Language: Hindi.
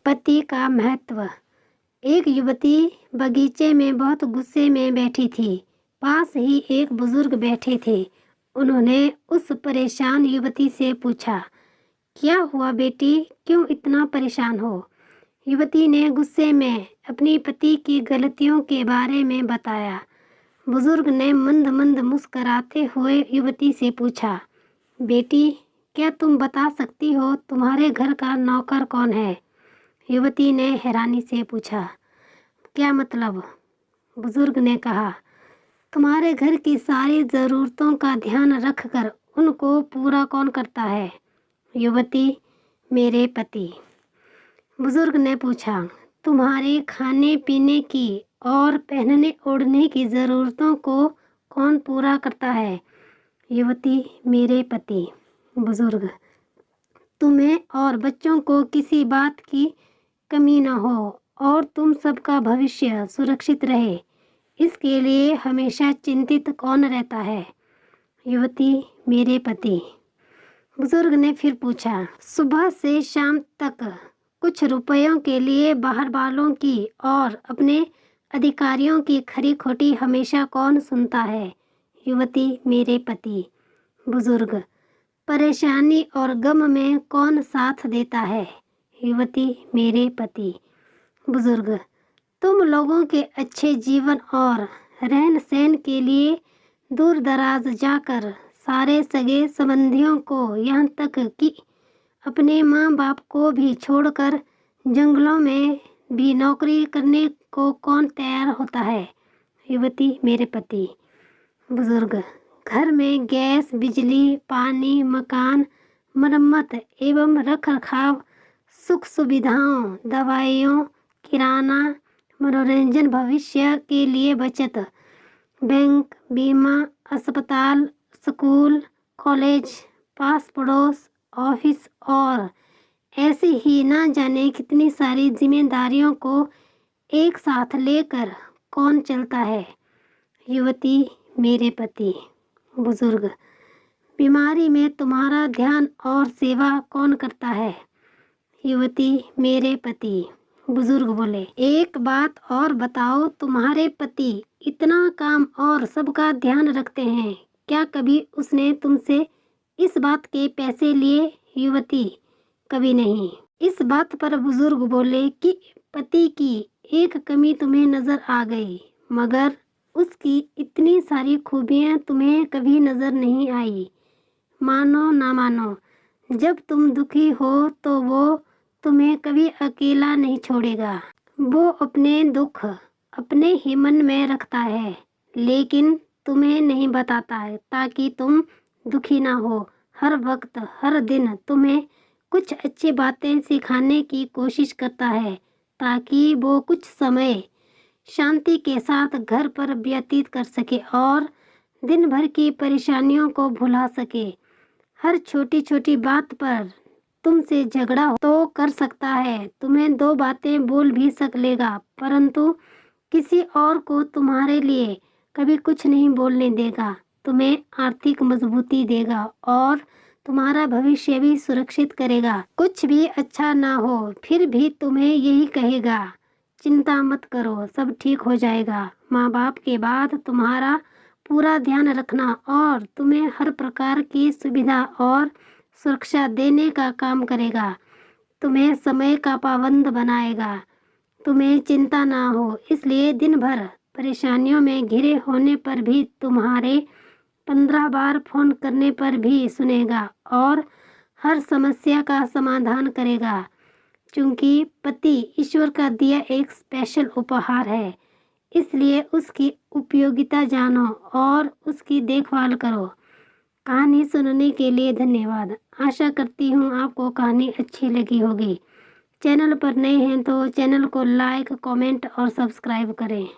पति का महत्व। एक युवती बगीचे में बहुत गुस्से में बैठी थी। पास ही एक बुजुर्ग बैठे थे। उन्होंने उस परेशान युवती से पूछा, क्या हुआ बेटी, क्यों इतना परेशान हो? युवती ने गुस्से में अपनी पति की गलतियों के बारे में बताया। बुजुर्ग ने मंद मंद मुस्कराते हुए युवती से पूछा, बेटी, क्या तुम बता सकती हो तुम्हारे घर का नौकर कौन है? युवती ने हैरानी से पूछा, क्या मतलब? बुजुर्ग ने कहा, तुम्हारे घर की सारी ज़रूरतों का ध्यान रखकर उनको पूरा कौन करता है? युवती, मेरे पति। बुजुर्ग ने पूछा, तुम्हारे खाने पीने की और पहनने ओढ़ने की ज़रूरतों को कौन पूरा करता है? युवती, मेरे पति। बुजुर्ग, तुम्हें और बच्चों को किसी बात की कमी न हो और तुम सबका भविष्य सुरक्षित रहे, इसके लिए हमेशा चिंतित कौन रहता है? युवती, मेरे पति। बुजुर्ग ने फिर पूछा, सुबह से शाम तक कुछ रुपयों के लिए बाहर वालों की और अपने अधिकारियों की खरी खोटी हमेशा कौन सुनता है? युवती, मेरे पति। बुजुर्ग, परेशानी और गम में कौन साथ देता है? युवती, मेरे पति। बुजुर्ग, तुम लोगों के अच्छे जीवन और रहन सहन के लिए दूर दराज जाकर सारे सगे संबंधियों को, यहाँ तक कि अपने माँ बाप को भी छोड़कर जंगलों में भी नौकरी करने को कौन तैयार होता है? युवती, मेरे पति। बुजुर्ग, घर में गैस, बिजली, पानी, मकान, मरम्मत एवं रखरखाव, सुख सुविधाओं, दवाइयों, किराना, मनोरंजन, भविष्य के लिए बचत, बैंक, बीमा, अस्पताल, स्कूल, कॉलेज, पास पड़ोस, ऑफिस और ऐसे ही ना जाने कितनी सारी जिम्मेदारियों को एक साथ लेकर कौन चलता है? युवती, मेरे पति। बुजुर्ग, बीमारी में तुम्हारा ध्यान और सेवा कौन करता है? युवती, मेरे पति। बुजुर्ग बोले, एक बात और बताओ, तुम्हारे पति इतना काम और सबका ध्यान रखते हैं, क्या कभी उसने तुमसे इस बात के पैसे लिए? युवती, कभी नहीं। इस बात पर बुजुर्ग बोले कि पति की एक कमी तुम्हें नजर आ गई, मगर उसकी इतनी सारी खूबियां तुम्हें कभी नजर नहीं आई। मानो ना मानो, जब तुम दुखी हो तो वो तुम्हें कभी अकेला नहीं छोड़ेगा। वो अपने दुख अपने ही मन में रखता है, लेकिन तुम्हें नहीं बताता है ताकि तुम दुखी ना हो। हर वक्त, हर दिन तुम्हें कुछ अच्छी बातें सिखाने की कोशिश करता है ताकि वो कुछ समय शांति के साथ घर पर व्यतीत कर सके और दिन भर की परेशानियों को भुला सके। हर छोटी छोटी बात पर तुमसे झगड़ा तो कर सकता है, तुम्हें दो बातें बोल भी सक लेगा, परंतु किसी और को तुम्हारे लिए कभी कुछ नहीं बोलने देगा। तुम्हें आर्थिक मजबूती देगा और तुम्हारा भविष्य भी सुरक्षित करेगा। कुछ भी अच्छा ना हो फिर भी तुम्हें यही कहेगा, चिंता मत करो, सब ठीक हो जाएगा। माँ बाप के बाद तुम्हारा पूरा ध्यान रखना और तुम्हें हर प्रकार की सुविधा और सुरक्षा देने का काम करेगा। तुम्हें समय का पाबंद बनाएगा। तुम्हें चिंता ना हो, इसलिए दिन भर परेशानियों में घिरे होने पर भी तुम्हारे 15 बार फोन करने पर भी सुनेगा और हर समस्या का समाधान करेगा। क्योंकि पति ईश्वर का दिया एक स्पेशल उपहार है, इसलिए उसकी उपयोगिता जानो और उसकी देखभाल करो। कहानी सुनने के लिए धन्यवाद। आशा करती हूँ आपको कहानी अच्छी लगी होगी। चैनल पर नए हैं तो चैनल को लाइक, कमेंट और सब्सक्राइब करें।